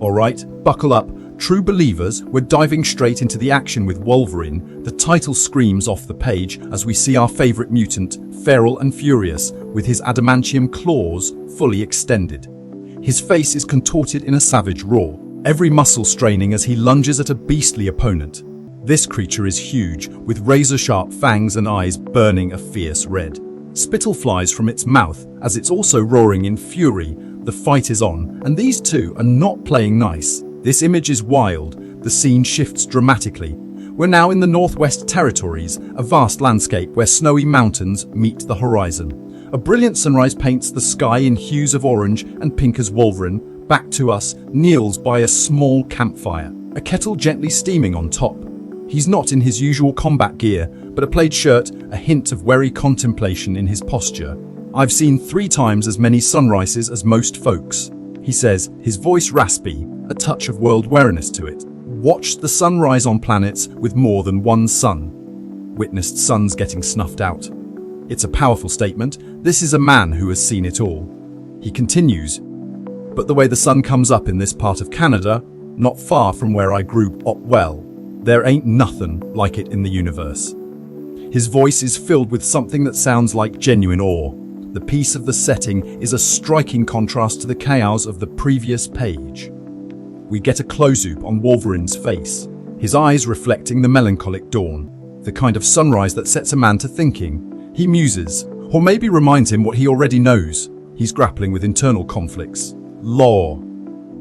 Alright, buckle up. True believers, we're diving straight into the action with Wolverine. The title screams off the page as we see our favourite mutant, feral and furious, with his adamantium claws fully extended. His face is contorted in a savage roar, every muscle straining as he lunges at a beastly opponent. This creature is huge, with razor-sharp fangs and eyes burning a fierce red. Spittle flies from its mouth as it's also roaring in fury. The fight is on, and these two are not playing nice. This image is wild. The scene shifts dramatically. We're now in the Northwest Territories, a vast landscape where snowy mountains meet the horizon. A brilliant sunrise paints the sky in hues of orange and pink as Wolverine, back to us, kneels by a small campfire, a kettle gently steaming on top. He's not in his usual combat gear, but a plaid shirt, a hint of wary contemplation in his posture. I've seen 3 times as many sunrises as most folks, he says, his voice raspy, a touch of world awareness to it. Watched the sunrise on planets with more than one sun. Witnessed suns getting snuffed out. It's a powerful statement. This is a man who has seen it all. He continues, but the way the sun comes up in this part of Canada, not far from where I grew up, well, there ain't nothing like it in the universe. His voice is filled with something that sounds like genuine awe. The peace of the setting is a striking contrast to the chaos of the previous page. We get a close-up on Wolverine's face, his eyes reflecting the melancholic dawn, the kind of sunrise that sets a man to thinking. He muses, or maybe reminds him what he already knows. He's grappling with internal conflicts. Law,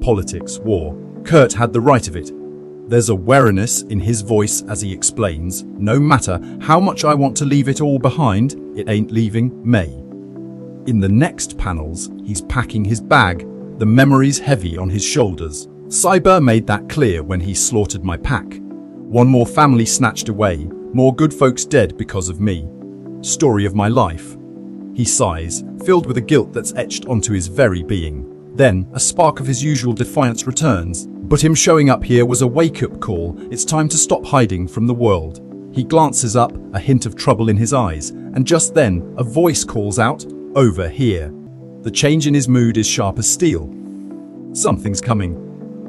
politics, war. Kurt had the right of it. There's a wariness in his voice as he explains, no matter how much I want to leave it all behind, it ain't leaving me. In the next panels, he's packing his bag, the memories heavy on his shoulders. Cyber made that clear when he slaughtered my pack. One more family snatched away, more good folks dead because of me. Story of my life. He sighs, filled with a guilt that's etched onto his very being. Then, a spark of his usual defiance returns. But him showing up here was a wake-up call. It's time to stop hiding from the world. He glances up, a hint of trouble in his eyes, and just then, a voice calls out, "Over here." The change in his mood is sharp as steel. Something's coming.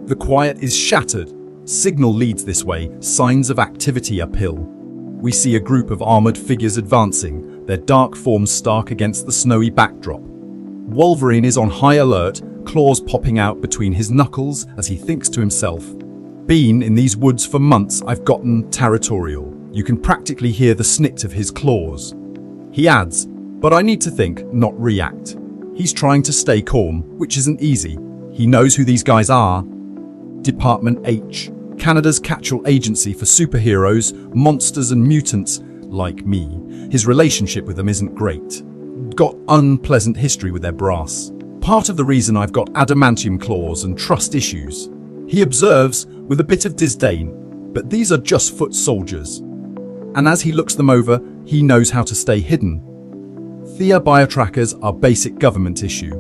The quiet is shattered. Signal leads this way, signs of activity uphill. We see a group of armored figures advancing, their dark forms stark against the snowy backdrop. Wolverine is on high alert, claws popping out between his knuckles as he thinks to himself, "Been in these woods for months, I've gotten territorial." You can practically hear the snit of his claws. He adds, "But I need to think, not react." He's trying to stay calm, which isn't easy. He knows who these guys are. Department H, Canada's catch-all agency for superheroes, monsters and mutants like me. His relationship with them isn't great. Got unpleasant history with their brass. Part of the reason I've got adamantium claws and trust issues. He observes with a bit of disdain, but these are just foot soldiers. And as he looks them over, he knows how to stay hidden. Thea biotrackers are basic government issue.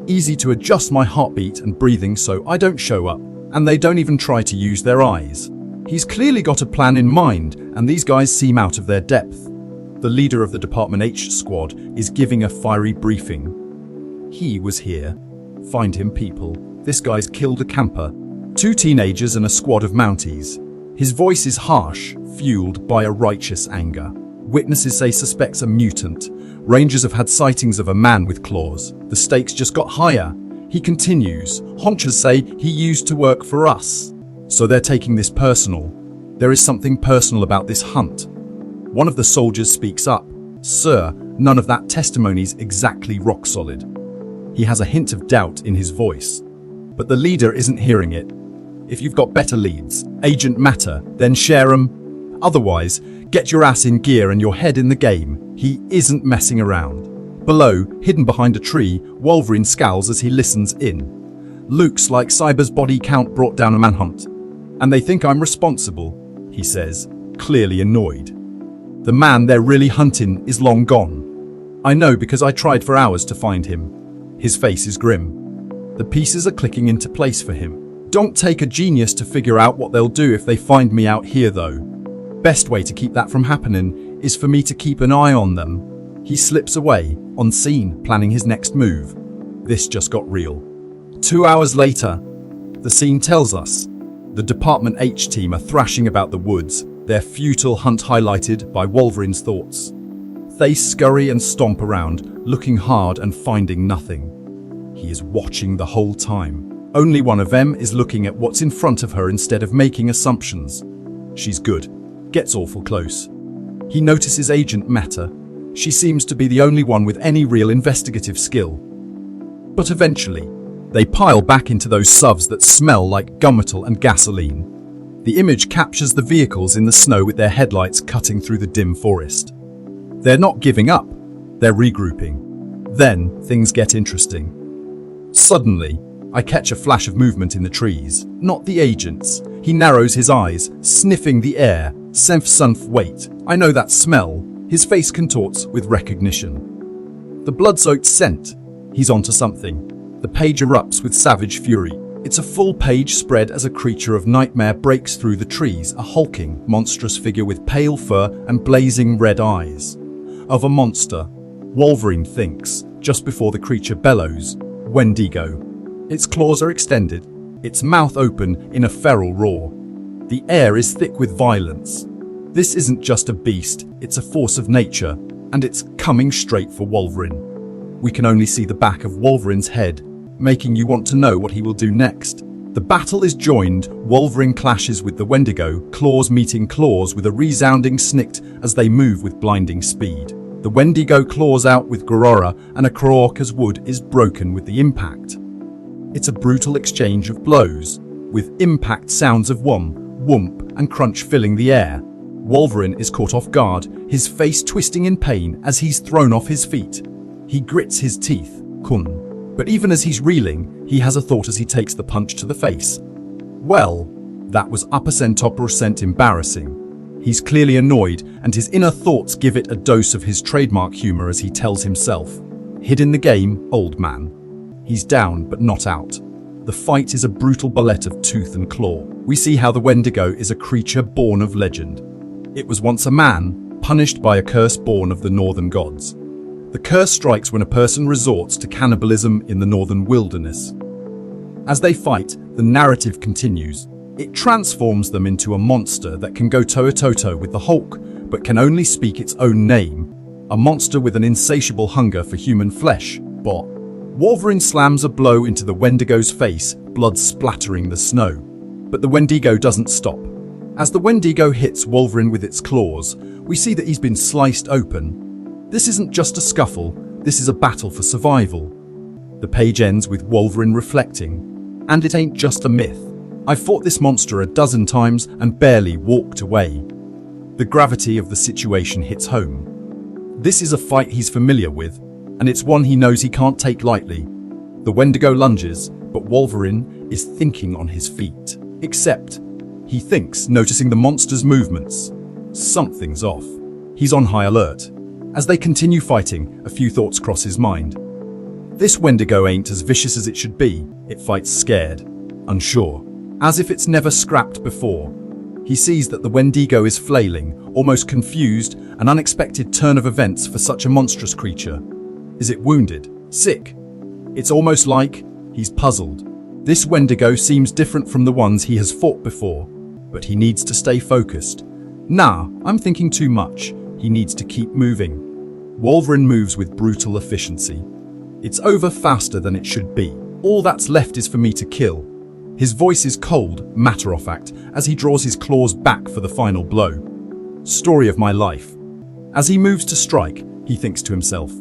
Easy to adjust my heartbeat and breathing so I don't show up, and they don't even try to use their eyes. He's clearly got a plan in mind, and these guys seem out of their depth. The leader of the Department H squad is giving a fiery briefing. He was here. Find him, people. This guy's killed a camper. 2 teenagers and a squad of Mounties. His voice is harsh, fueled by a righteous anger. Witnesses say suspects a mutant. Rangers have had sightings of a man with claws. The stakes just got higher. He continues. Honchers say he used to work for us. So they're taking this personal. There is something personal about this hunt. One of the soldiers speaks up. "Sir, none of that testimony's exactly rock solid." He has a hint of doubt in his voice. But the leader isn't hearing it. If you've got better leads, agent matter, then share 'em. Otherwise, get your ass in gear and your head in the game. He isn't messing around. Below, hidden behind a tree, Wolverine scowls as he listens in. "Looks like Cyber's body count brought down a manhunt. And they think I'm responsible," he says, clearly annoyed. "The man they're really hunting is long gone. I know because I tried for hours to find him." His face is grim. The pieces are clicking into place for him. Don't take a genius to figure out what they'll do if they find me out here though. Best way to keep that from happening is for me to keep an eye on them. He slips away, unseen, planning his next move. This just got real. 2 hours later, The scene tells us the Department H team are thrashing about the woods, their futile hunt highlighted by Wolverine's thoughts. They scurry and stomp around, looking hard and finding nothing. He is watching the whole time. Only one of them is looking at what's in front of her instead of making assumptions. She's good. Gets awful close. He notices Agent Meta. She seems to be the only one with any real investigative skill. But eventually, they pile back into those SUVs that smell like gummetal and gasoline. The image captures the vehicles in the snow with their headlights cutting through the dim forest. They're not giving up. They're regrouping. Then, things get interesting. Suddenly, I catch a flash of movement in the trees. Not the agents. He narrows his eyes, sniffing the air. Senf, wait. I know that smell. His face contorts with recognition. The blood-soaked scent. He's onto something. The page erupts with savage fury. It's a full page spread as a creature of nightmare breaks through the trees, a hulking, monstrous figure with pale fur and blazing red eyes. Of a monster, Wolverine thinks, just before the creature bellows, Wendigo. Its claws are extended, its mouth open in a feral roar. The air is thick with violence. This isn't just a beast, it's a force of nature, and it's coming straight for Wolverine. We can only see the back of Wolverine's head, making you want to know what he will do next. The battle is joined. Wolverine clashes with the Wendigo, claws meeting claws with a resounding snikt as they move with blinding speed. The Wendigo claws out with Gorora, and a Kroorka's wood is broken with the impact. It's a brutal exchange of blows, with impact sounds of whomp, and crunch filling the air. Wolverine is caught off guard, his face twisting in pain as he's thrown off his feet. He grits his teeth, kun. But even as he's reeling, he has a thought as he takes the punch to the face. Well, that was %% embarrassing. He's clearly annoyed, and his inner thoughts give it a dose of his trademark humor as he tells himself, "Hid in the game, old man." He's down, but not out. The fight is a brutal ballet of tooth and claw. We see how the Wendigo is a creature born of legend. It was once a man, punished by a curse born of the northern gods. The curse strikes when a person resorts to cannibalism in the northern wilderness. As they fight, the narrative continues. It transforms them into a monster that can go toe-to-toe with the Hulk, but can only speak its own name. A monster with an insatiable hunger for human flesh. But Wolverine slams a blow into the Wendigo's face, blood splattering the snow. But the Wendigo doesn't stop. As the Wendigo hits Wolverine with its claws, we see that he's been sliced open. This isn't just a scuffle, this is a battle for survival. The page ends with Wolverine reflecting. And it ain't just a myth. I've fought this monster a dozen times and barely walked away. The gravity of the situation hits home. This is a fight he's familiar with, and it's one he knows he can't take lightly. The Wendigo lunges, but Wolverine is thinking on his feet. Except, he thinks, noticing the monster's movements. Something's off. He's on high alert. As they continue fighting, a few thoughts cross his mind. This Wendigo ain't as vicious as it should be. It fights scared, unsure, as if it's never scrapped before. He sees that the Wendigo is flailing, almost confused, an unexpected turn of events for such a monstrous creature. Is it wounded? Sick? It's almost like he's puzzled. This Wendigo seems different from the ones he has fought before, but he needs to stay focused. Nah, I'm thinking too much. He needs to keep moving. Wolverine moves with brutal efficiency. It's over faster than it should be. All that's left is for me to kill. His voice is cold, matter-of-fact, as he draws his claws back for the final blow. Story of my life. As he moves to strike, he thinks to himself.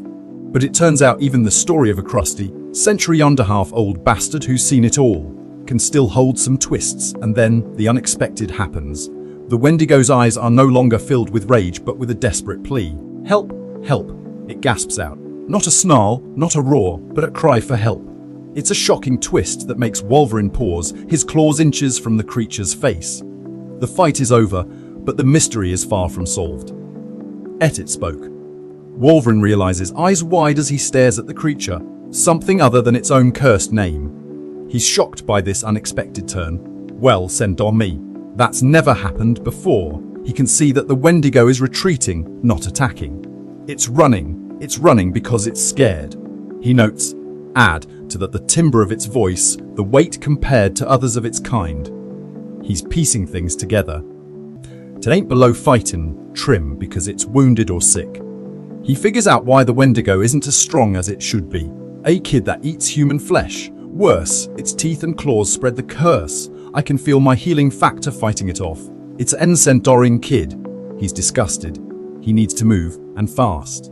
But it turns out even the story of a crusty, century-and-a-half-old bastard who's seen it all can still hold some twists, and then the unexpected happens. The Wendigo's eyes are no longer filled with rage, but with a desperate plea. Help, help, it gasps out. Not a snarl, not a roar, but a cry for help. It's a shocking twist that makes Wolverine pause, his claws inches from the creature's face. The fight is over, but the mystery is far from solved. It spoke. Wolverine realizes, eyes wide as he stares at the creature, something other than its own cursed name. He's shocked by this unexpected turn. Well, send on me. That's never happened before. He can see that the Wendigo is retreating, not attacking. It's running because it's scared. He notes, to the timbre of its voice, the weight compared to others of its kind. He's piecing things together. It ain't below fighting trim because it's wounded or sick. He figures out why the Wendigo isn't as strong as it should be. A kid that eats human flesh. Worse, its teeth and claws spread the curse. I can feel my healing factor fighting it off. It's an Centaurian kid. He's disgusted. He needs to move, and fast.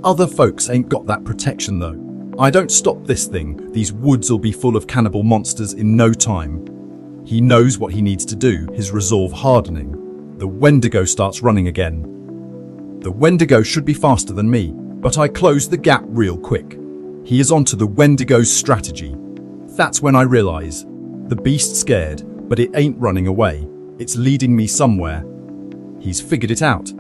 Other folks ain't got that protection though. I don't stop this thing, these woods'll be full of cannibal monsters in no time. He knows what he needs to do, his resolve hardening. The Wendigo starts running again. The Wendigo should be faster than me, but I close the gap real quick. He is onto the Wendigo's strategy. That's when I realize. The beast's scared, but it ain't running away. It's leading me somewhere. He's figured it out.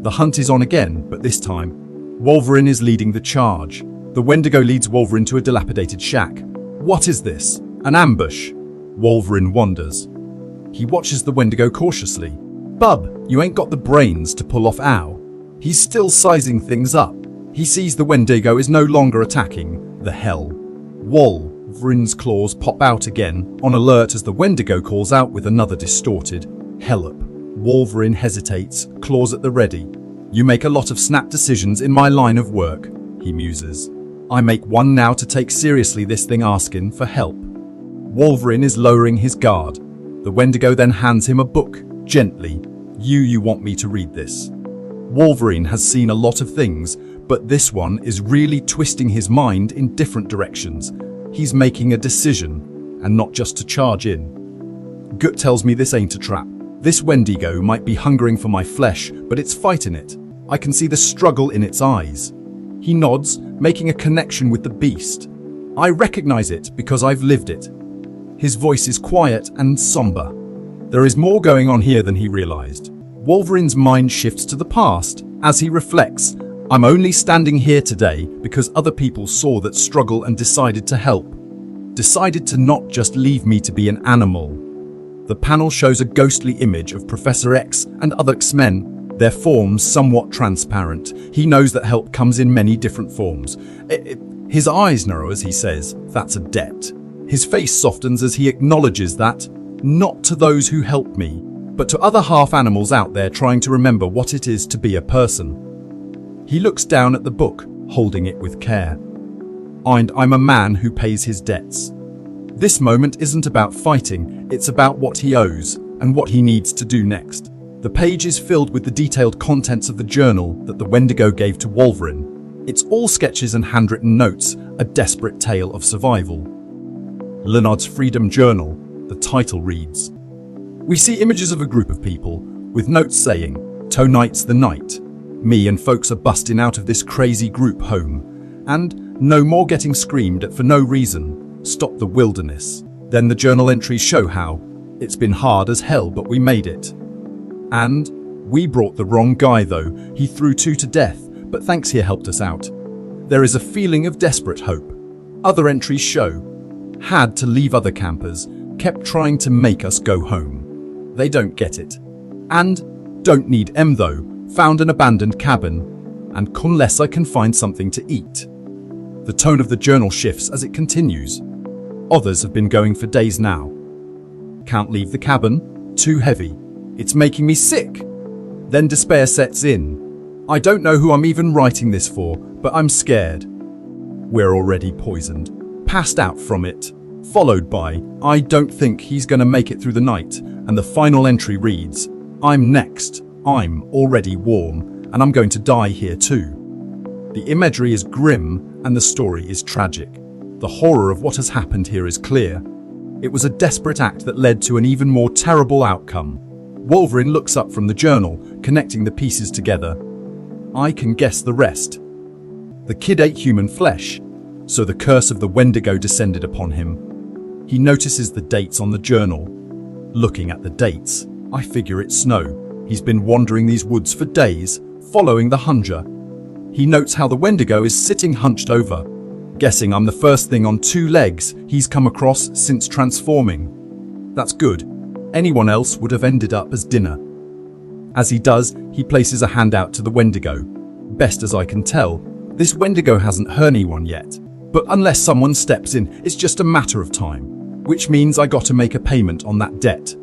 The hunt is on again, but this time, Wolverine is leading the charge. The Wendigo leads Wolverine to a dilapidated shack. What is this? An ambush? Wolverine wonders. He watches the Wendigo cautiously. Bub, you ain't got the brains to pull off ow. He's still sizing things up. He sees the Wendigo is no longer attacking. The hell. Wolverine's claws pop out again, on alert as the Wendigo calls out with another distorted hellop. Wolverine hesitates, claws at the ready. You make a lot of snap decisions in my line of work, he muses. I make one now to take seriously this thing asking for help. Wolverine is lowering his guard. The Wendigo then hands him a book, gently. You want me to read this? Wolverine has seen a lot of things, but this one is really twisting his mind in different directions. He's making a decision, and not just to charge in. Gut tells me this ain't a trap. This Wendigo might be hungering for my flesh, but it's fighting it. I can see the struggle in its eyes. He nods, making a connection with the beast. I recognize it because I've lived it. His voice is quiet and somber. There is more going on here than he realized. Wolverine's mind shifts to the past as he reflects. I'm only standing here today because other people saw that struggle and decided to help. Decided to not just leave me to be an animal. The panel shows a ghostly image of Professor X and other X-Men, their forms somewhat transparent. He knows that help comes in many different forms. His eyes narrow as he says, that's a debt. His face softens as he acknowledges that, not to those who helped me, but to other half-animals out there trying to remember what it is to be a person. He looks down at the book, holding it with care. And I'm a man who pays his debts. This moment isn't about fighting, it's about what he owes and what he needs to do next. The page is filled with the detailed contents of the journal that the Wendigo gave to Wolverine. It's all sketches and handwritten notes, a desperate tale of survival. Leonard's Freedom Journal, the title reads. We see images of a group of people, with notes saying, "Tonight's the night. Me and folks are busting out of this crazy group home. And no more getting screamed at for no reason. Stop the wilderness." Then the journal entries show how it's been hard as hell, but we made it. And we brought the wrong guy though. He threw two to death, but thanks he helped us out. There is a feeling of desperate hope. Other entries show had to leave other campers, kept trying to make us go home. They don't get it. And don't need M though. Found an abandoned cabin. And unless I can find something to eat. The tone of the journal shifts as it continues. Others have been going for days now. Can't leave the cabin. Too heavy. It's making me sick. Then despair sets in. I don't know who I'm even writing this for, but I'm scared. We're already poisoned. Passed out from it. Followed by, I don't think he's gonna make it through the night. And the final entry reads, I'm next. I'm already warm, and I'm going to die here too. The imagery is grim, and the story is tragic. The horror of what has happened here is clear. It was a desperate act that led to an even more terrible outcome. Wolverine looks up from the journal, connecting the pieces together. I can guess the rest. The kid ate human flesh, so the curse of the Wendigo descended upon him. He notices the dates on the journal. Looking at the dates, I figure it's snow. He's been wandering these woods for days, following the hunger. He notes how the Wendigo is sitting hunched over. Guessing I'm the first thing on two legs he's come across since transforming. That's good. Anyone else would have ended up as dinner. As he does, he places a hand out to the Wendigo. Best as I can tell, this Wendigo hasn't hurt anyone yet. But unless someone steps in, it's just a matter of time, which means I got to make a payment on that debt.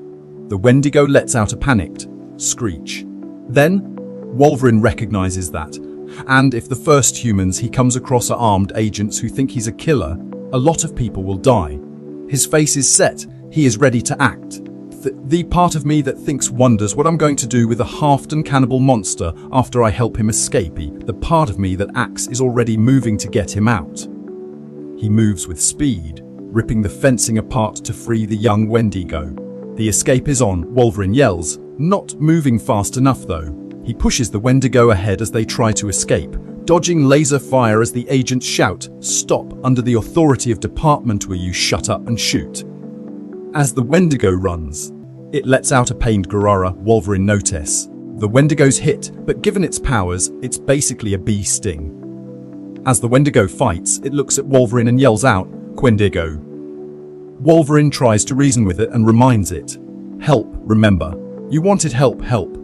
The Wendigo lets out a panicked screech. Then, Wolverine recognizes that, and if the first humans he comes across are armed agents who think he's a killer, a lot of people will die. His face is set, he is ready to act. The part of me that thinks wonders what I'm going to do with a half-done cannibal monster after I help him escape. The part of me that acts is already moving to get him out. He moves with speed, ripping the fencing apart to free the young Wendigo. The escape is on, Wolverine yells, not moving fast enough though. He pushes the Wendigo ahead as they try to escape, dodging laser fire as the agents shout, "Stop, under the authority of department will you shut up and shoot." As the Wendigo runs, it lets out a pained growler. Wolverine notices. The Wendigo's hit, but given its powers, it's basically a bee sting. As the Wendigo fights, it looks at Wolverine and yells out, "Wendigo." Wolverine tries to reason with it and reminds it, "Help, remember. You wanted help, help."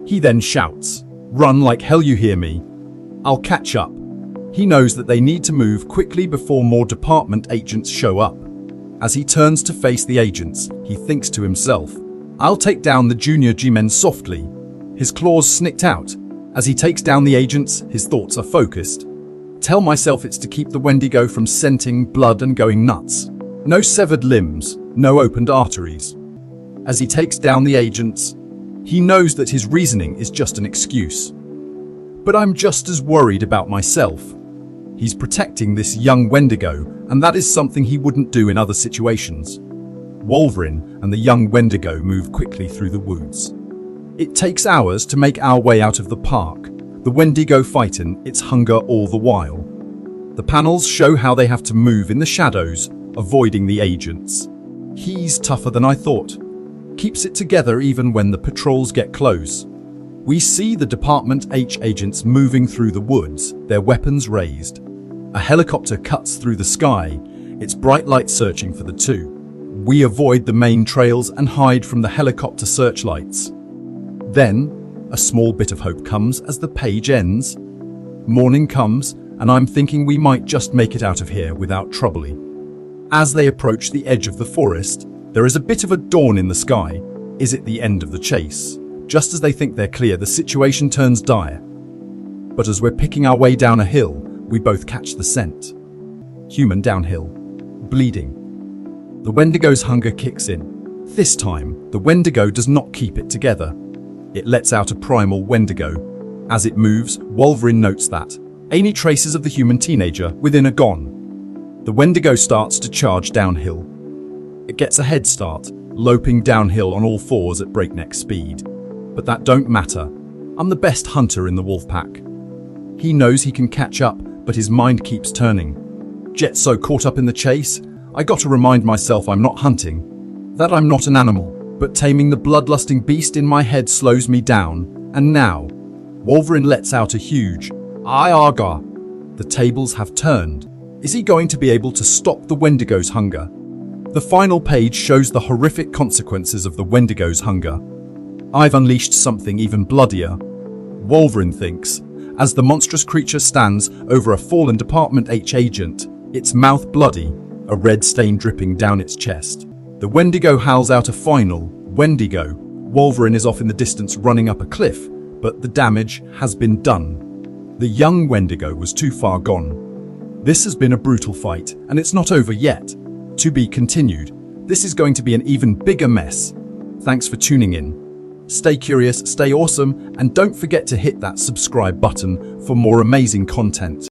He then shouts, "Run like hell, you hear me? I'll catch up." He knows that they need to move quickly before more department agents show up. As he turns to face the agents, he thinks to himself, "I'll take down the junior G-men softly." His claws snicked out. As he takes down the agents, his thoughts are focused. Tell myself it's to keep the Wendigo from scenting blood and going nuts. No severed limbs, no opened arteries. As he takes down the agents, he knows that his reasoning is just an excuse. But I'm just as worried about myself. He's protecting this young Wendigo, and that is something he wouldn't do in other situations. Wolverine and the young Wendigo move quickly through the woods. It takes hours to make our way out of the park, the Wendigo fighting its hunger all the while. The panels show how they have to move in the shadows, avoiding the agents. He's tougher than I thought. Keeps it together even when the patrols get close. We see the Department H agents moving through the woods, their weapons raised. A helicopter cuts through the sky, its bright light searching for the two. We avoid the main trails and hide from the helicopter searchlights. Then, a small bit of hope comes as the page ends. Morning comes, and I'm thinking we might just make it out of here without trouble. As they approach the edge of the forest, there is a bit of a dawn in the sky. Is it the end of the chase? Just as they think they're clear, the situation turns dire. But as we're picking our way down a hill, we both catch the scent. Human downhill, bleeding. The Wendigo's hunger kicks in. This time, the Wendigo does not keep it together. It lets out a primal Wendigo. As it moves, Wolverine notes that any traces of the human teenager within are gone. The Wendigo starts to charge downhill. It gets a head start, loping downhill on all fours at breakneck speed. But that don't matter. I'm the best hunter in the wolf pack. He knows he can catch up, but his mind keeps turning. Jet's so caught up in the chase, I got to remind myself I'm not hunting, that I'm not an animal, but taming the bloodlusting beast in my head slows me down. And now, Wolverine lets out a huge "Ayaga." The tables have turned. Is he going to be able to stop the Wendigo's hunger? The final page shows the horrific consequences of the Wendigo's hunger. I've unleashed something even bloodier, Wolverine thinks, as the monstrous creature stands over a fallen Department H agent, its mouth bloody, a red stain dripping down its chest. The Wendigo howls out a final Wendigo. Wolverine is off in the distance running up a cliff, but the damage has been done. The young Wendigo was too far gone. This has been a brutal fight, and it's not over yet. To be continued. This is going to be an even bigger mess. Thanks for tuning in. Stay curious, stay awesome, and don't forget to hit that subscribe button for more amazing content.